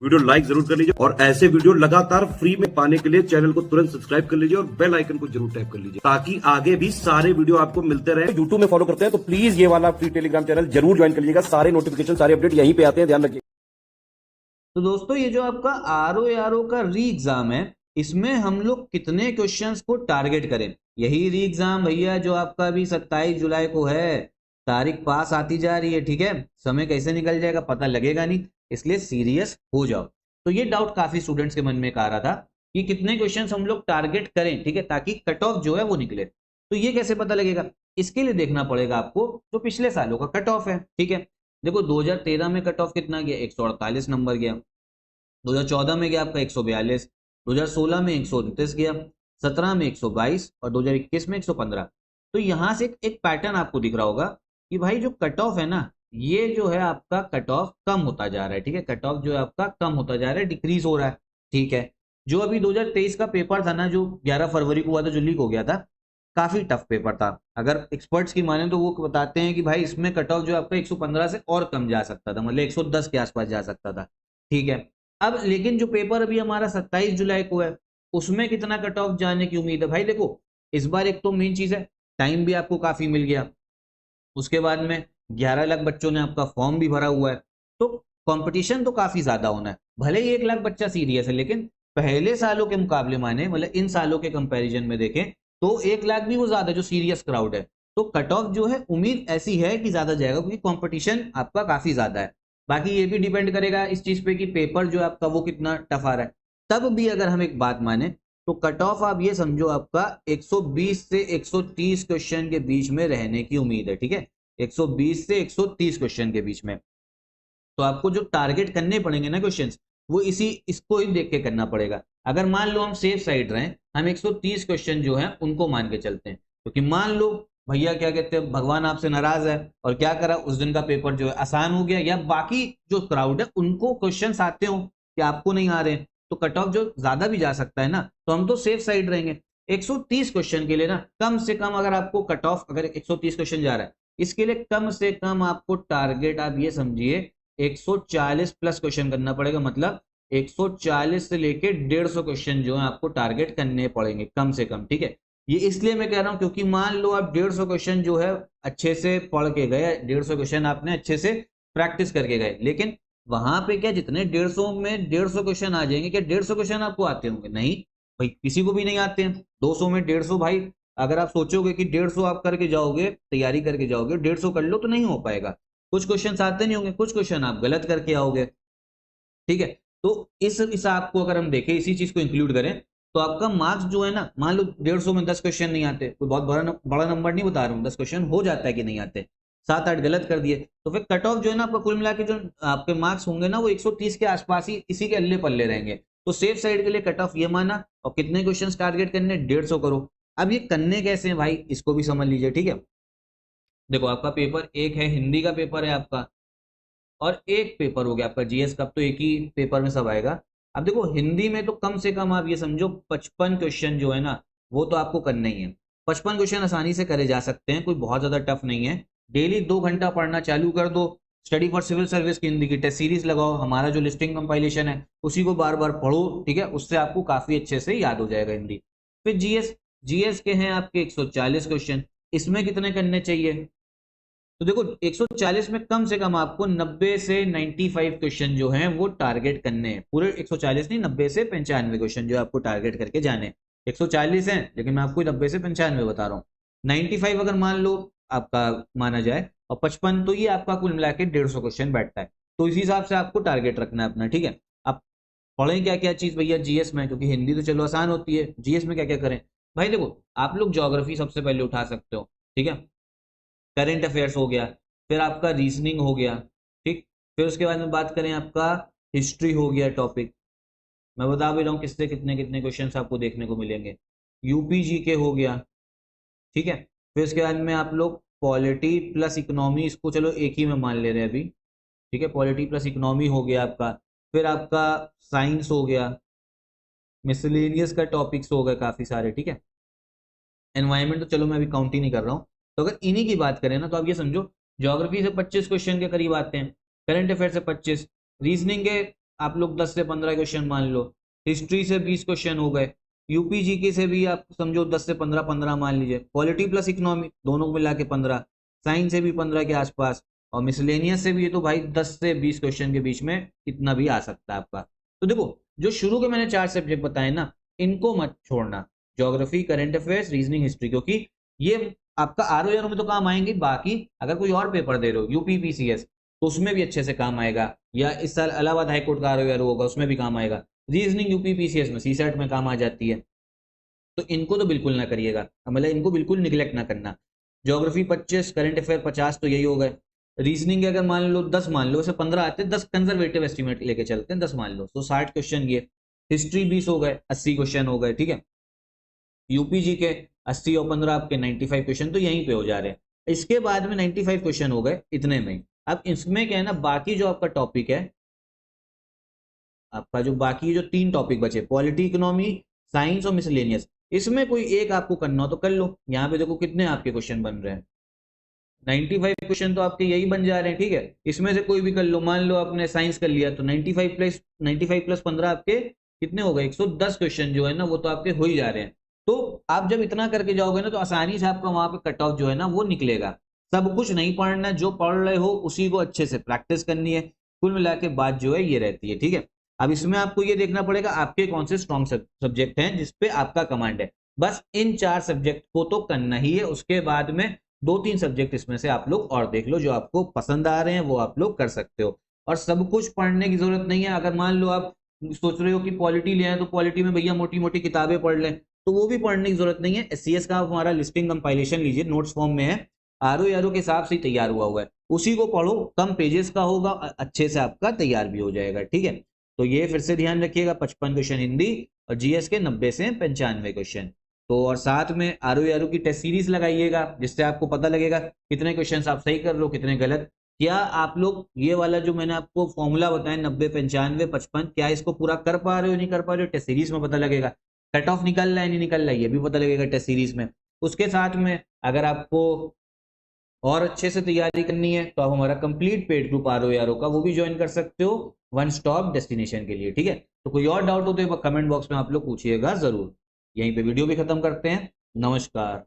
Video like जरूर कर लीजिए और ऐसे वीडियो लगातार फ्री में पाने के लिए चैनल को तुरंत सब्सक्राइब कर लीजिए और बेल आइकन को जरूर टैप कर लीजिए ताकि आगे भी सारे वीडियो आपको मिलते रहे। यूट्यूब में फॉलो करते हैं तो प्लीज ये वाला फ्री टेलीग्राम चैनल जरूर ज्वाइन कर लीजिएगा। सारे नोटिफिकेशन सारे अपडेट यहीं पे आते हैं, ध्यान रखिए। तो दोस्तों ये जो आपका आरओ का री एग्जाम है, इसमें हम लोग कितने क्वेश्चंस को टारगेट करें, यही री एग्जाम भैया जो आपका भी 27 जुलाई को है। तारीख पास आती जा रही है, ठीक है, समय कैसे निकल जाएगा पता लगेगा नहीं, इसलिए सीरियस हो जाओ। तो ये डाउट काफी स्टूडेंट्स के मन में आ रहा था कि कितने क्वेश्चंस हम लोग टारगेट करें, ठीक है, ताकि कट ऑफ जो है वो निकले। तो ये कैसे पता लगेगा, इसके लिए देखना पड़ेगा आपको जो पिछले सालों का कट ऑफ है, ठीक है। देखो 2013 में कट ऑफ कितना गया, 148 नंबर गया। 2014 में गया आपका 142, 2016 में 129 गया, 17 में 122 और 2021 में 115। तो यहां से एक पैटर्न आपको दिख रहा होगा कि भाई जो कट ऑफ है ना, ये जो है आपका कट ऑफ कम होता जा रहा है, ठीक है। कट ऑफ जो है आपका कम होता जा रहा है, डिक्रीज हो रहा है, ठीक है। जो अभी 2023 का पेपर था ना, जो 11 फरवरी को हुआ था, जो लीक हो गया था, काफी टफ पेपर था। अगर एक्सपर्ट्स की माने तो वो बताते हैं कि भाई इसमें कट ऑफ जो आपका 115 से और कम जा सकता था, मतलब 110 के आसपास जा सकता था, ठीक है। अब लेकिन जो पेपर अभी हमारा 27 जुलाई को है, उसमें कितना कट ऑफ जाने की उम्मीद है भाई। देखो इस बार एक तो मेन चीज है, टाइम भी आपको काफी मिल गया, उसके बाद में 11 लाख बच्चों ने आपका फॉर्म भी भरा हुआ है, तो कंपटीशन तो काफी ज्यादा होना है। भले ही 1 लाख बच्चा सीरियस है, लेकिन पहले सालों के मुकाबले माने, मतलब इन सालों के कंपैरिजन में देखें तो 1 लाख भी वो ज्यादा जो सीरियस क्राउड है। तो कट ऑफ जो है उम्मीद ऐसी है कि ज्यादा जाएगा, क्योंकि कंपटीशन आपका काफी ज्यादा है। बाकी ये भी डिपेंड करेगा इस चीज पे कि पेपर जो है आपका वो कितना टफ आ रहा है। तब भी अगर हम एक बात माने तो कट ऑफ आप ये समझो आपका 120 से 130 क्वेश्चन के बीच में रहने की उम्मीद है, ठीक है। 120 से 130 क्वेश्चन के बीच में। तो आपको जो टारगेट करने पड़ेंगे ना क्वेश्चंस, वो इसको ही देख के करना पड़ेगा। अगर मान लो हम सेफ साइड रहे, हम 130 क्वेश्चन जो है उनको मान के चलते हैं, क्योंकि मान लो भैया क्या कहते हैं, भगवान आपसे नाराज है और क्या करा, उस दिन का पेपर जो है आसान हो गया, या बाकी जो क्राउड है उनको क्वेश्चन आते हो कि आपको नहीं आ रहे हैं, तो कट ऑफ जो ज्यादा भी जा सकता है ना, तो हम तो सेफ साइड रहेंगे। 130 क्वेश्चन के लिए ना कम से कम, अगर आपको कट ऑफ अगर 130 क्वेश्चन जा रहा है, इसके लिए कम से कम आपको टारगेट आप ये समझिए 140 प्लस क्वेश्चन करना पड़ेगा। मतलब 140 से लेके 150 क्वेश्चन जो है आपको टारगेट करने पड़ेंगे कम से कम, ठीक है। ये इसलिए मैं कह रहा हूं क्योंकि मान लो आप 150 क्वेश्चन जो है अच्छे से पढ़ के गए, 150 क्वेश्चन आपने अच्छे से प्रैक्टिस करके गए, लेकिन वहां पे क्या जितने 150 में 150 क्वेश्चन आ जाएंगे, क्या 150 क्वेश्चन आपको आते होंगे? नहीं भाई, किसी को भी नहीं आते हैं। 200 में 150 भाई, अगर आप सोचोगे कि 150 आप करके जाओगे, तैयारी करके जाओगे, 150 कर लो, तो नहीं हो पाएगा। कुछ क्वेश्चन आते नहीं होंगे, कुछ क्वेश्चन आप गलत करके आओगे, ठीक है। तो इस हिसाब को अगर हम देखें, इसी चीज को इंक्लूड करें, तो आपका मार्क्स जो है ना, मान लो 150 में 10 क्वेश्चन नहीं आते, कोई बहुत बड़ा नंबर नहीं बता रहा हूँ, 10 क्वेश्चन हो जाता है कि नहीं आते, 7-8 गलत कर दिए, तो फिर कट ऑफ जो है ना आपका कुल मिला के जो आपके मार्क्स होंगे ना, वो 130 के आसपास ही इसी के अल्ले पल्ले रहेंगे। तो सेफ साइड के लिए कट ऑफ ये माना, और कितने क्वेश्चन टारगेट करने, 150 करो। अब ये करने कैसे हैं भाई, इसको भी समझ लीजिए, ठीक है। देखो आपका पेपर एक है, हिंदी का पेपर है आपका, और एक पेपर हो गया आपका जीएस का, तो एक ही पेपर में सब आएगा। अब देखो हिंदी में तो कम से कम आप ये समझो 55 क्वेश्चन जो है ना, वो तो आपको करना ही है। 55 क्वेश्चन आसानी से करे जा सकते हैं, कोई बहुत ज्यादा टफ नहीं है। डेली 2 घंटा पढ़ना चालू कर दो। स्टडी फॉर सिविल सर्विस की हिंदी की टेस्ट सीरीज लगाओ, हमारा जो लिस्टिंग कंपाइलेशन है उसी को बार बार पढ़ो, ठीक है, उससे आपको काफी अच्छे से याद हो जाएगा हिंदी। फिर जीएस, जीएस के हैं आपके 140 क्वेश्चन, इसमें कितने करने चाहिए? तो देखो 140 में कम से कम आपको 90 से 95 क्वेश्चन जो हैं वो टारगेट करने हैं। पूरे 140 नहीं, 90 से 95 क्वेश्चन जो आपको टारगेट करके जाने। 140 हैं लेकिन मैं आपको 90 से 95 बता रहा हूँ। 95 अगर मान लो आपका माना जाए, और 55, तो ये आपका कुल मिला के 150 क्वेश्चन बैठता है। तो इस हिसाब से आपको टारगेट रखना है अपना, ठीक है। अब पढ़ें क्या क्या चीज भैया जीएस में, क्योंकि हिंदी तो चलो आसान होती है, जीएस में क्या क्या करें भाई। देखो आप लोग ज्योग्राफी सबसे पहले उठा सकते हो, ठीक है, करंट अफेयर्स हो गया, फिर आपका रीजनिंग हो गया, ठीक। फिर उसके बाद में बात करें आपका हिस्ट्री हो गया टॉपिक, मैं बता भी रहा हूँ किससे कितने कितने क्वेश्चंस आपको देखने को मिलेंगे। यूपी जीके हो गया, ठीक है। फिर उसके बाद में आप लोग पॉलिटी प्लस इकोनॉमी, इसको चलो एक ही में मान ले रहे हैं अभी, ठीक है, पॉलिटी प्लस इकोनॉमी हो गया आपका। फिर आपका साइंस हो गया, मिसलेनियस का टॉपिक्स हो गए काफी सारे, ठीक है। एनवायरमेंट तो चलो मैं अभी काउंट ही नहीं कर रहा हूँ। तो अगर इन्हीं की बात करें ना, तो आप ये समझो ज्योग्राफी से 25 क्वेश्चन के करीब आते हैं, करंट अफेयर से 25, रीजनिंग के आप लोग 10 से 15 क्वेश्चन मान लो, हिस्ट्री से 20 क्वेश्चन हो गए, यूपी जीके से भी आप समझो 10 से 15 मान लीजिए, पॉलिटी प्लस इकोनॉमी दोनों को मिला के 15, साइंस से भी 15 के आसपास, और मिसलेनियस से भी ये तो भाई 10 से 20 क्वेश्चन के बीच में कितना भी आ सकता है आपका। तो देखो जो शुरू के मैंने 4 सब्जेक्ट बताए ना, इनको मत छोड़ना, geography, current affairs, reasoning, history, क्योंकि ये आपका आर ओ में तो काम आएंगे। बाकी अगर कोई और पेपर दे रहे हो यूपी पीसीएस, तो उसमें भी अच्छे से काम आएगा, या इस साल इलाहाबाद हाईकोर्ट का आर ओ होगा उसमें भी काम आएगा। रीजनिंग यूपी पीसीएस में सीसेट में काम आ जाती है, तो इनको तो बिल्कुल ना करिएगा, मतलब इनको बिल्कुल निगलेक्ट ना करना। ज्योग्राफी 25, करंट अफेयर 50, तो यही हो गए। रीजनिंग अगर मान लो 10 मान लो, वैसे 15 आते हैं, 10 कंजर्वेटिव एस्टिमेट लेके चलते हैं, 10 मान लो तो 60 क्वेश्चन ये। हिस्ट्री 20 हो गए, 80 क्वेश्चन हो गए, ठीक है। यूपी जी के 80 और 15 आपके 95 क्वेश्चन तो यहीं पे हो जा रहे हैं। इसके बाद में 95 क्वेश्चन हो गए इतने में। अब इसमें क्या है ना, बाकी जो आपका टॉपिक है, आपका जो बाकी जो 3 टॉपिक बचे, पॉलिटी, इकोनॉमी, साइंस और मिसलेनियस, इसमें कोई एक आपको करना हो तो कर लो। यहाँ पे देखो कितने आपके क्वेश्चन बन रहे हैं, 95 क्वेश्चन तो आपके यही बन जा रहे हैं, ठीक है। इसमें से कोई भी कर लो, मान लो आपने साइंस कर लिया तो 95 प्लस 15 आपके कितने हो गए, 110 क्वेश्चन जो है ना वो तो आपके हो ही जा रहे हैं। तो आप जब इतना करके जाओगे ना, तो आसानी से आपका वहां पे कट ऑफ जो है ना वो निकलेगा। सब कुछ नहीं पढ़ना, जो पढ़ रहे हो उसी को अच्छे से प्रैक्टिस करनी है। कुल मिला के बात जो है ये रहती है, ठीक है। अब इसमें आपको ये देखना पड़ेगा आपके कौन से स्ट्रॉन्ग सब्जेक्ट हैं जिसपे आपका कमांड है। बस इन 4 सब्जेक्ट को तो करना ही है, उसके बाद में 2-3 सब्जेक्ट इसमें से आप लोग और देख लो, जो आपको पसंद आ रहे हैं वो आप लोग कर सकते हो। और सब कुछ पढ़ने की जरूरत नहीं है। अगर मान लो आप सोच रहे हो कि पॉलिटी ले आए, तो पॉलिटी में भैया मोटी मोटी किताबें पढ़ लें, तो वो भी पढ़ने की जरूरत नहीं है। एससीएस का हमारा लिस्टिंग कंपाइलेशन लीजिए, नोट्स फॉर्म में है, आरओ के हिसाब से तैयार हुआ है, उसी को पढ़ो, कम पेजेस का होगा, अच्छे से आपका तैयार भी हो जाएगा, ठीक है। तो ये फिर से ध्यान रखिएगा, 55 क्वेश्चन हिंदी और जीएस के 90 से 95 क्वेश्चन। तो और साथ में आरओ की टेस्ट सीरीज लगाइएगा, जिससे आपको पता लगेगा कितने क्वेश्चन आप सही कर रहे हो, कितने गलत। क्या आप लोग ये वाला जो मैंने आपको फॉर्मूला बताया 90, 95, 55, क्या इसको पूरा कर पा रहे हो, नहीं कर पा रहे हो, टेस्ट सीरीज में पता लगेगा। कट ऑफ निकल रहा है नहीं निकल रहा है ये भी पता लगेगा टेस्ट सीरीज में। उसके साथ में अगर आपको और अच्छे से तैयारी करनी है तो आप हमारा कंप्लीट पेड ग्रुप आरओ का वो भी ज्वाइन कर सकते हो, वन स्टॉप डेस्टिनेशन के लिए, ठीक है। तो कोई और डाउट हो तो कमेंट बॉक्स में आप लोग पूछिएगा जरूर। यहीं पे वीडियो भी खत्म करते हैं। नमस्कार।